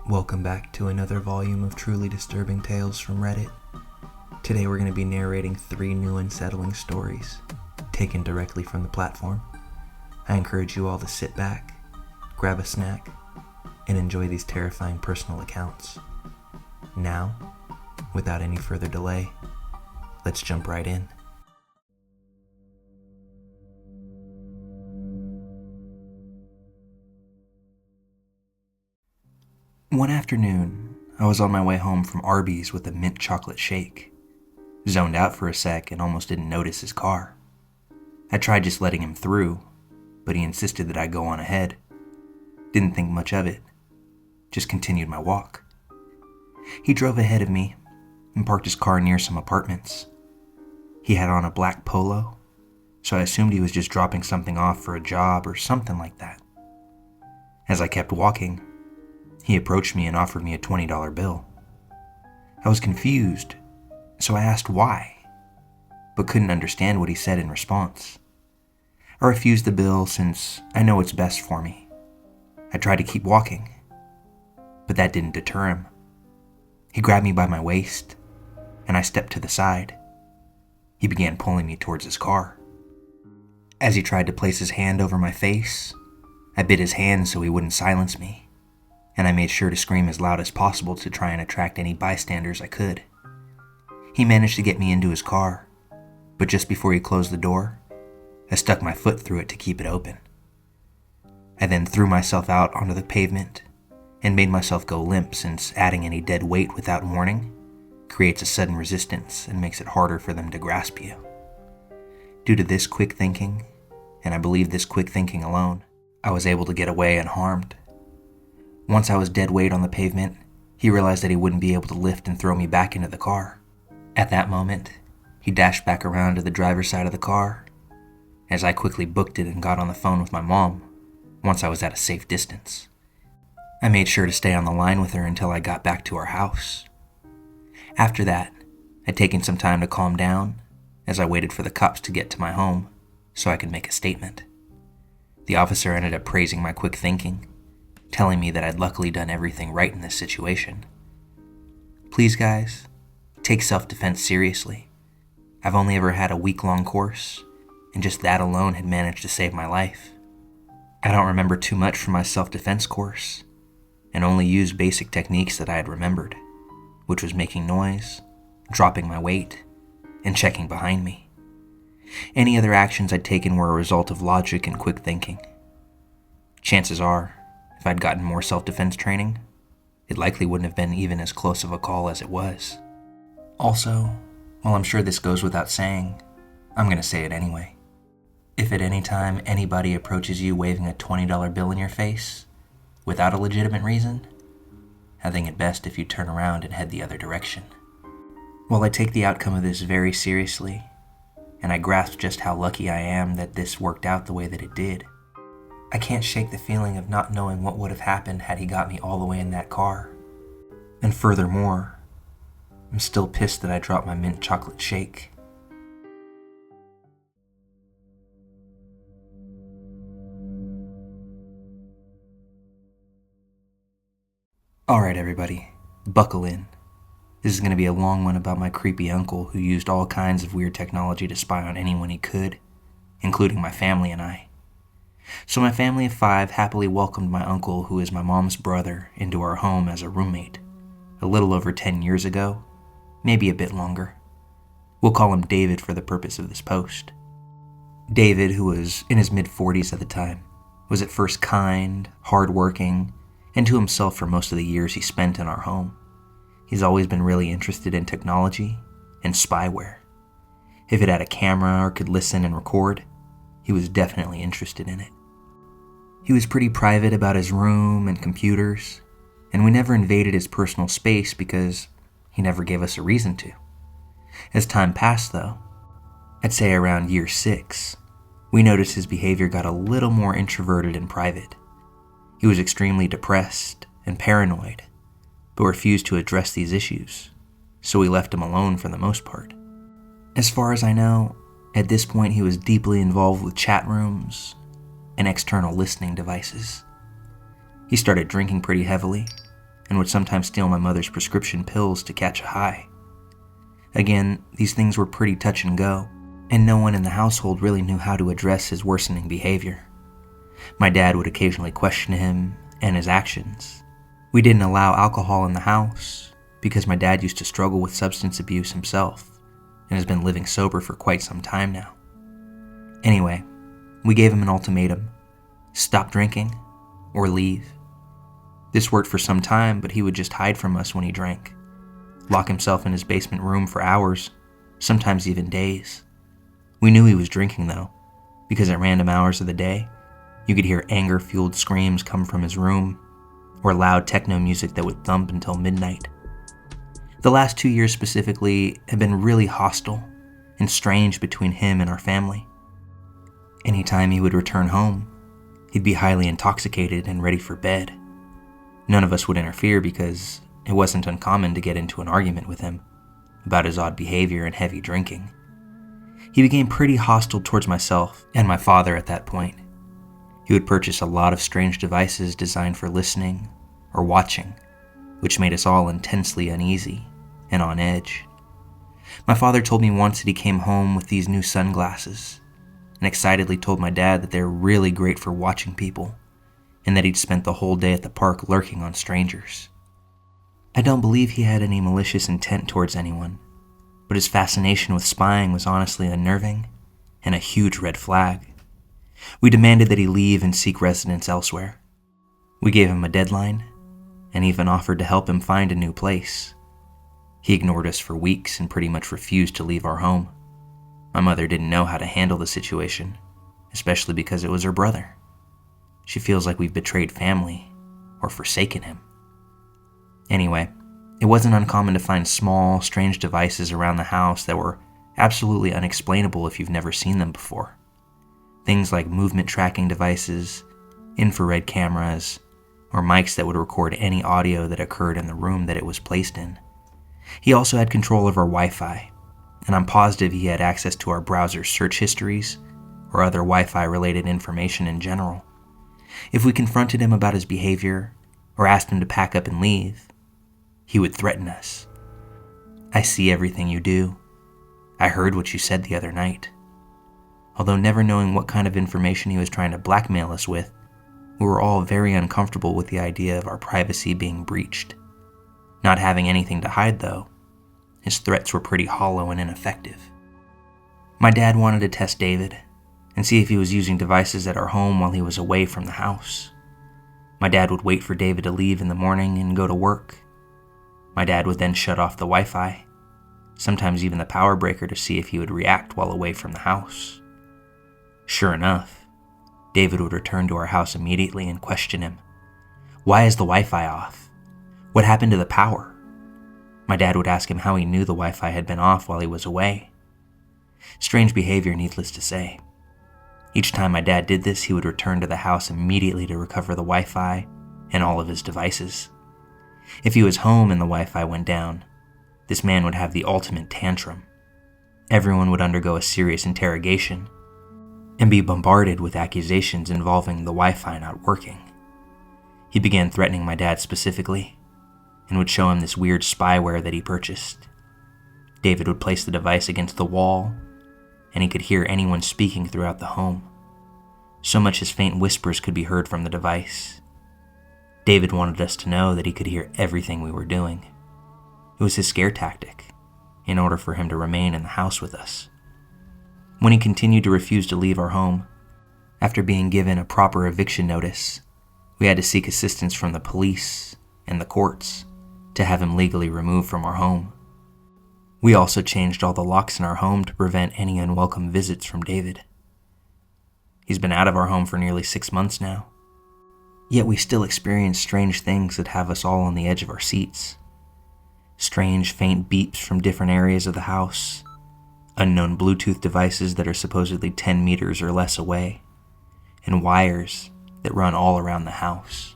Welcome back to another volume of truly disturbing tales from Reddit. Today we're going to be narrating 3 new unsettling stories, taken directly from the platform. I encourage you all to sit back, grab a snack, and enjoy these terrifying personal accounts. Now, without any further delay, let's jump right in. One afternoon, I was on my way home from Arby's with a mint chocolate shake. Zoned out for a sec and almost didn't notice his car. I tried just letting him through, but he insisted that I go on ahead. Didn't think much of it. Just continued my walk. He drove ahead of me and parked his car near some apartments. He had on a black polo, so I assumed he was just dropping something off for a job or something like that. As I kept walking, he approached me and offered me a $20 bill. I was confused, so I asked why, but couldn't understand what he said in response. I refused the bill since I know what's best for me. I tried to keep walking, but that didn't deter him. He grabbed me by my waist, and I stepped to the side. He began pulling me towards his car. As he tried to place his hand over my face, I bit his hand so he wouldn't silence me, and I made sure to scream as loud as possible to try and attract any bystanders I could. He managed to get me into his car, but just before he closed the door, I stuck my foot through it to keep it open. I then threw myself out onto the pavement and made myself go limp, since adding any dead weight without warning creates a sudden resistance and makes it harder for them to grasp you. Due to this quick thinking, and I believe this quick thinking alone, I was able to get away unharmed. Once I was dead weight on the pavement, he realized that he wouldn't be able to lift and throw me back into the car. At that moment, he dashed back around to the driver's side of the car, as I quickly booked it and got on the phone with my mom once I was at a safe distance. I made sure to stay on the line with her until I got back to our house. After that, I'd taken some time to calm down as I waited for the cops to get to my home so I could make a statement. The officer ended up praising my quick thinking, telling me that I'd luckily done everything right in this situation. Please guys, take self-defense seriously. I've only ever had a week-long course, and just that alone had managed to save my life. I don't remember too much from my self-defense course, and only used basic techniques that I had remembered, which was making noise, dropping my weight, and checking behind me. Any other actions I'd taken were a result of logic and quick thinking. Chances are, if I'd gotten more self-defense training, it likely wouldn't have been even as close of a call as it was. Also, while I'm sure this goes without saying, I'm going to say it anyway. If at any time anybody approaches you waving a $20 bill in your face, without a legitimate reason, I think it best if you turn around and head the other direction. While I take the outcome of this very seriously, and I grasp just how lucky I am that this worked out the way that it did, I can't shake the feeling of not knowing what would have happened had he got me all the way in that car. And furthermore, I'm still pissed that I dropped my mint chocolate shake. Alright everybody, buckle in. This is going to be a long one about my creepy uncle who used all kinds of weird technology to spy on anyone he could, including my family and I. So my family of 5 happily welcomed my uncle, who is my mom's brother, into our home as a roommate, a little over 10 years ago, maybe a bit longer. We'll call him David for the purpose of this post. David, who was in his mid-40s at the time, was at first kind, hardworking, and to himself for most of the years he spent in our home. He's always been really interested in technology and spyware. If it had a camera or could listen and record, he was definitely interested in it. He was pretty private about his room and computers, and we never invaded his personal space because he never gave us a reason to. As time passed though, I'd say around year 6, we noticed his behavior got a little more introverted and private. He was extremely depressed and paranoid, but refused to address these issues, so we left him alone for the most part. As far as I know, at this point he was deeply involved with chat rooms and external listening devices. He started drinking pretty heavily, and would sometimes steal my mother's prescription pills to catch a high. Again, these things were pretty touch and go, and no one in the household really knew how to address his worsening behavior. My dad would occasionally question him and his actions. We didn't allow alcohol in the house because my dad used to struggle with substance abuse himself and has been living sober for quite some time now. Anyway, we gave him an ultimatum: stop drinking or leave. This worked for some time, but he would just hide from us when he drank, lock himself in his basement room for hours, sometimes even days. We knew he was drinking though, because at random hours of the day, you could hear anger-fueled screams come from his room, or loud techno music that would thump until midnight. The last 2 years specifically have been really hostile and strange between him and our family. Anytime he would return home, he'd be highly intoxicated and ready for bed. None of us would interfere because it wasn't uncommon to get into an argument with him about his odd behavior and heavy drinking. He became pretty hostile towards myself and my father at that point. He would purchase a lot of strange devices designed for listening or watching, which made us all intensely uneasy and on edge. My father told me once that he came home with these new sunglasses and excitedly told my dad that they're really great for watching people and that he'd spent the whole day at the park lurking on strangers. I don't believe he had any malicious intent towards anyone, but his fascination with spying was honestly unnerving and a huge red flag. We demanded that he leave and seek residence elsewhere. We gave him a deadline and even offered to help him find a new place. He ignored us for weeks and pretty much refused to leave our home. My mother didn't know how to handle the situation, especially because it was her brother. She feels like we've betrayed family or forsaken him. Anyway, it wasn't uncommon to find small, strange devices around the house that were absolutely unexplainable if you've never seen them before. Things like movement tracking devices, infrared cameras, or mics that would record any audio that occurred in the room that it was placed in. He also had control of our Wi-Fi, and I'm positive he had access to our browser search histories or other Wi-Fi related information in general. If we confronted him about his behavior or asked him to pack up and leave, he would threaten us. "I see everything you do. I heard what you said the other night." Although never knowing what kind of information he was trying to blackmail us with, we were all very uncomfortable with the idea of our privacy being breached. Not having anything to hide though, his threats were pretty hollow and ineffective. My dad wanted to test David and see if he was using devices at our home while he was away from the house. My dad would wait for David to leave in the morning and go to work. My dad would then shut off the Wi-Fi, sometimes even the power breaker, to see if he would react while away from the house. Sure enough, David would return to our house immediately and question him. "Why is the Wi-Fi off? What happened to the power?" My dad would ask him how he knew the Wi-Fi had been off while he was away. Strange behavior, needless to say. Each time my dad did this, he would return to the house immediately to recover the Wi-Fi and all of his devices. If he was home and the Wi-Fi went down, this man would have the ultimate tantrum. Everyone would undergo a serious interrogation and be bombarded with accusations involving the Wi-Fi not working. He began threatening my dad specifically and would show him this weird spyware that he purchased. David would place the device against the wall, and he could hear anyone speaking throughout the home. So much as faint whispers could be heard from the device. David wanted us to know that he could hear everything we were doing. It was his scare tactic, in order for him to remain in the house with us. When he continued to refuse to leave our home, after being given a proper eviction notice, we had to seek assistance from the police and the courts to have him legally removed from our home. We also changed all the locks in our home to prevent any unwelcome visits from David. He's been out of our home for nearly 6 months now. Yet we still experience strange things that have us all on the edge of our seats. Strange, faint beeps from different areas of the house, unknown Bluetooth devices that are supposedly 10 meters or less away, and wires that run all around the house.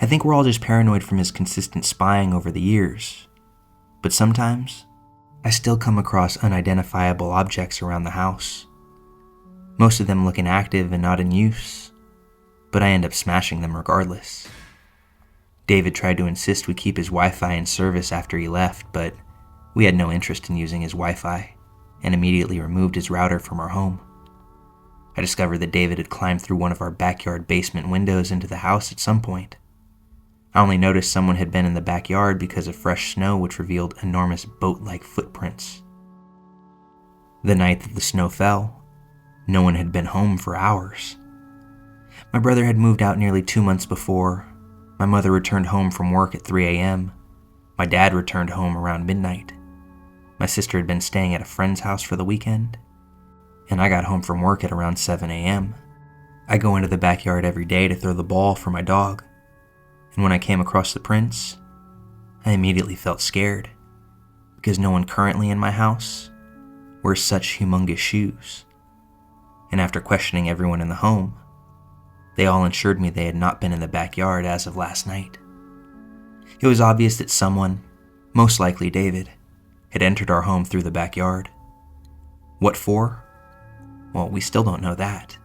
I think we're all just paranoid from his consistent spying over the years, but sometimes I still come across unidentifiable objects around the house. Most of them look inactive and not in use, but I end up smashing them regardless. David tried to insist we keep his Wi-Fi in service after he left, but we had no interest in using his Wi-Fi and immediately removed his router from our home. I discovered that David had climbed through one of our backyard basement windows into the house at some point. I only noticed someone had been in the backyard because of fresh snow, which revealed enormous boat-like footprints. The night that the snow fell, no one had been home for hours. My brother had moved out nearly 2 months before. My mother returned home from work at 3 a.m. My dad returned home around midnight. My sister had been staying at a friend's house for the weekend, and I got home from work at around 7 a.m. I go into the backyard every day to throw the ball for my dog, and when I came across the prints, I immediately felt scared, because no one currently in my house wears such humongous shoes. And after questioning everyone in the home, they all assured me they had not been in the backyard as of last night. It was obvious that someone, most likely David, had entered our home through the backyard. What for? Well, we still don't know that.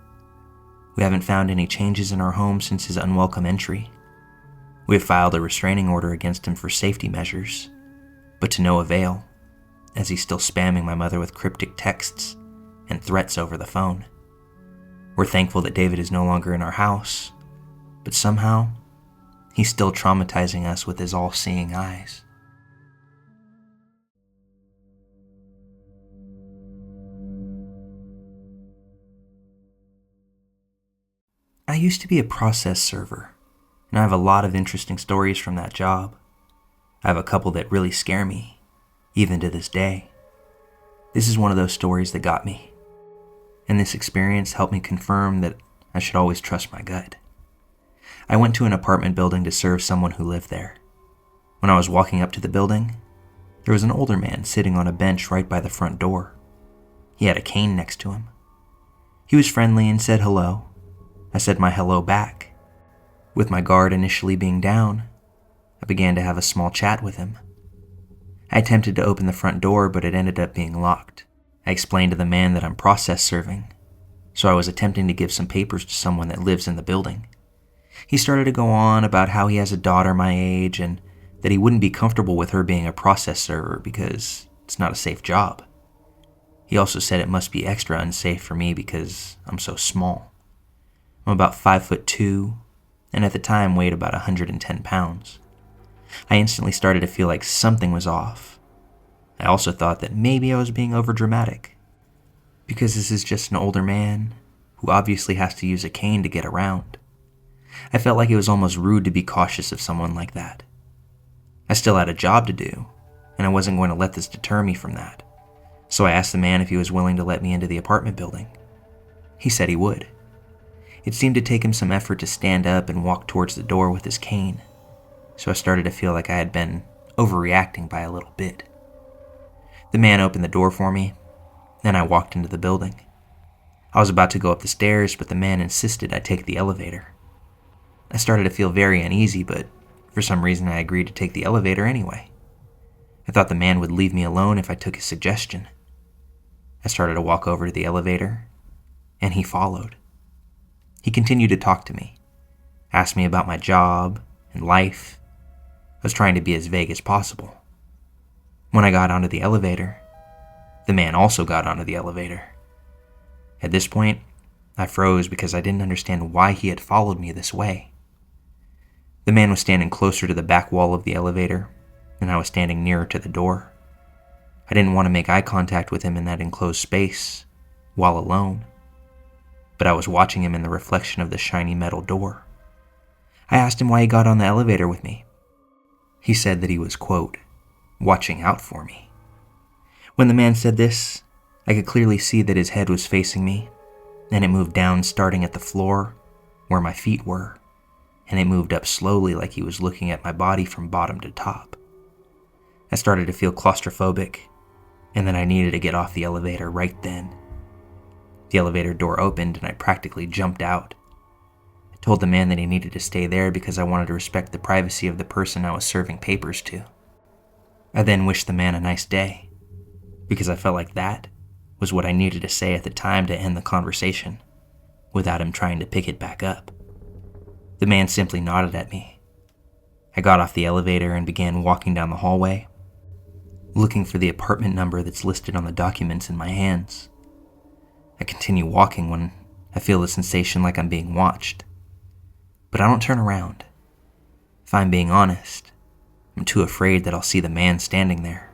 We haven't found any changes in our home since his unwelcome entry. We have filed a restraining order against him for safety measures, but to no avail, as he's still spamming my mother with cryptic texts and threats over the phone. We're thankful that David is no longer in our house, but somehow, he's still traumatizing us with his all-seeing eyes. I used to be a process server, and I have a lot of interesting stories from that job. I have a couple that really scare me, even to this day. This is one of those stories that got me, and this experience helped me confirm that I should always trust my gut. I went to an apartment building to serve someone who lived there. When I was walking up to the building, there was an older man sitting on a bench right by the front door. He had a cane next to him. He was friendly and said hello. I said my hello back. With my guard initially being down, I began to have a small chat with him. I attempted to open the front door, but it ended up being locked. I explained to the man that I'm process serving, so I was attempting to give some papers to someone that lives in the building. He started to go on about how he has a daughter my age and that he wouldn't be comfortable with her being a process server because it's not a safe job. He also said it must be extra unsafe for me because I'm so small. I'm about 5'2", and at the time weighed about 110 pounds. I instantly started to feel like something was off. I also thought that maybe I was being overdramatic, because this is just an older man who obviously has to use a cane to get around. I felt like it was almost rude to be cautious of someone like that. I still had a job to do, and I wasn't going to let this deter me from that. So I asked the man if he was willing to let me into the apartment building. He said he would. It seemed to take him some effort to stand up and walk towards the door with his cane, so I started to feel like I had been overreacting by a little bit. The man opened the door for me, and I walked into the building. I was about to go up the stairs, but the man insisted I take the elevator. I started to feel very uneasy, but for some reason I agreed to take the elevator anyway. I thought the man would leave me alone if I took his suggestion. I started to walk over to the elevator, and he followed. He continued to talk to me, asked me about my job and life. I was trying to be as vague as possible. When I got onto the elevator, the man also got onto the elevator. At this point, I froze because I didn't understand why he had followed me this way. The man was standing closer to the back wall of the elevator, and I was standing nearer to the door. I didn't want to make eye contact with him in that enclosed space, while alone, but I was watching him in the reflection of the shiny metal door. I asked him why he got on the elevator with me. He said that he was, quote, watching out for me. When the man said this, I could clearly see that his head was facing me, and it moved down starting at the floor where my feet were, and it moved up slowly like he was looking at my body from bottom to top. I started to feel claustrophobic, and then I needed to get off the elevator right then. The elevator door opened and I practically jumped out. I told the man that he needed to stay there because I wanted to respect the privacy of the person I was serving papers to. I then wished the man a nice day, because I felt like that was what I needed to say at the time to end the conversation, without him trying to pick it back up. The man simply nodded at me. I got off the elevator and began walking down the hallway, looking for the apartment number that's listed on the documents in my hands. I continue walking when I feel the sensation like I'm being watched, but I don't turn around. If I'm being honest, I'm too afraid that I'll see the man standing there.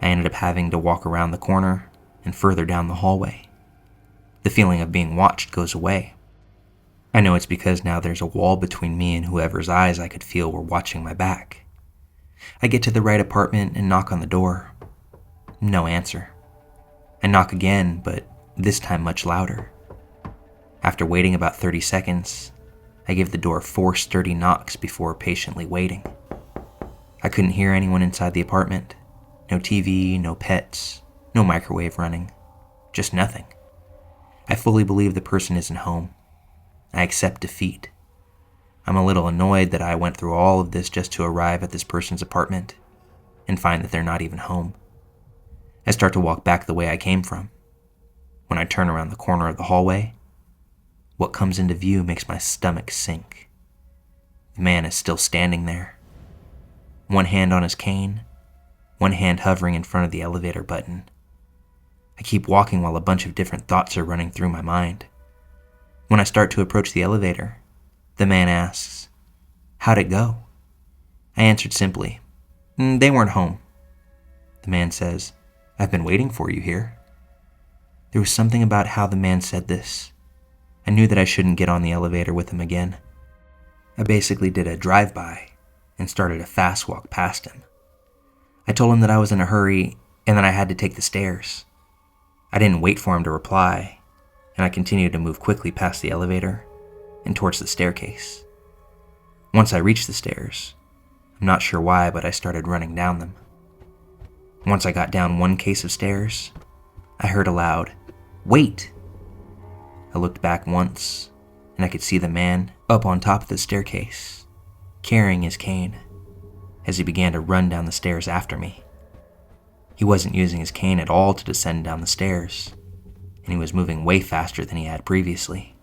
I ended up having to walk around the corner and further down the hallway. The feeling of being watched goes away. I know it's because now there's a wall between me and whoever's eyes I could feel were watching my back. I get to the right apartment and knock on the door. No answer. I knock again, but this time much louder. After waiting about 30 seconds, I give the door 4 sturdy knocks before patiently waiting. I couldn't hear anyone inside the apartment. No TV, no pets, no microwave running. Just nothing. I fully believe the person isn't home. I accept defeat. I'm a little annoyed that I went through all of this just to arrive at this person's apartment and find that they're not even home. I start to walk back the way I came from. When I turn around the corner of the hallway, what comes into view makes my stomach sink. The man is still standing there. One hand on his cane, one hand hovering in front of the elevator button. I keep walking while a bunch of different thoughts are running through my mind. When I start to approach the elevator, the man asks, "How'd it go?" I answered simply, "They weren't home." The man says, "I've been waiting for you here." There was something about how the man said this. I knew that I shouldn't get on the elevator with him again. I basically did a drive-by and started a fast walk past him. I told him that I was in a hurry and that I had to take the stairs. I didn't wait for him to reply, and I continued to move quickly past the elevator and towards the staircase. Once I reached the stairs, I'm not sure why, but I started running down them. Once I got down one case of stairs, I heard a loud, "Wait!" I looked back once, and I could see the man up on top of the staircase, carrying his cane, as he began to run down the stairs after me. He wasn't using his cane at all to descend down the stairs, and he was moving way faster than he had previously.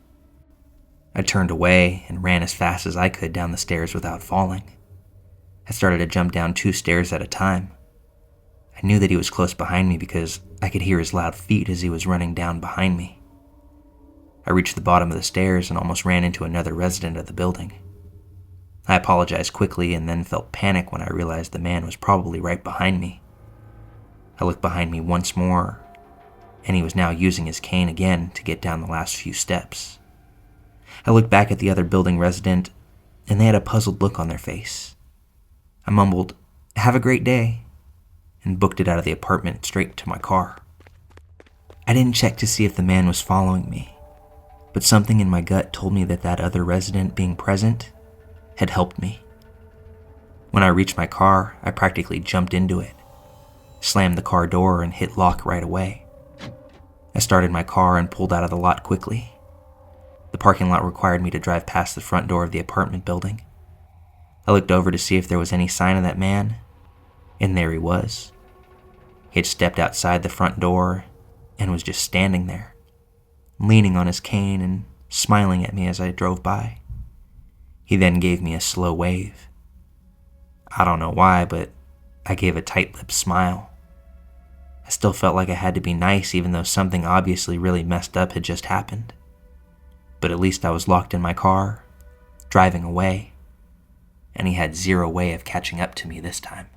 I turned away and ran as fast as I could down the stairs without falling. I started to jump down 2 stairs at a time. I knew that he was close behind me because I could hear his loud feet as he was running down behind me. I reached the bottom of the stairs and almost ran into another resident of the building. I apologized quickly and then felt panic when I realized the man was probably right behind me. I looked behind me once more, and he was now using his cane again to get down the last few steps. I looked back at the other building resident, and they had a puzzled look on their face. I mumbled, "Have a great day," and booked it out of the apartment straight to my car. I didn't check to see if the man was following me, but something in my gut told me that other resident being present had helped me. When I reached my car, I practically jumped into it, slammed the car door, and hit lock right away. I started my car and pulled out of the lot quickly. The parking lot required me to drive past the front door of the apartment building. I looked over to see if there was any sign of that man, and there he was. He had stepped outside the front door and was just standing there, leaning on his cane and smiling at me as I drove by. He then gave me a slow wave. I don't know why, but I gave a tight-lipped smile. I still felt like I had to be nice even though something obviously really messed up had just happened. But at least I was locked in my car, driving away, and he had zero way of catching up to me this time.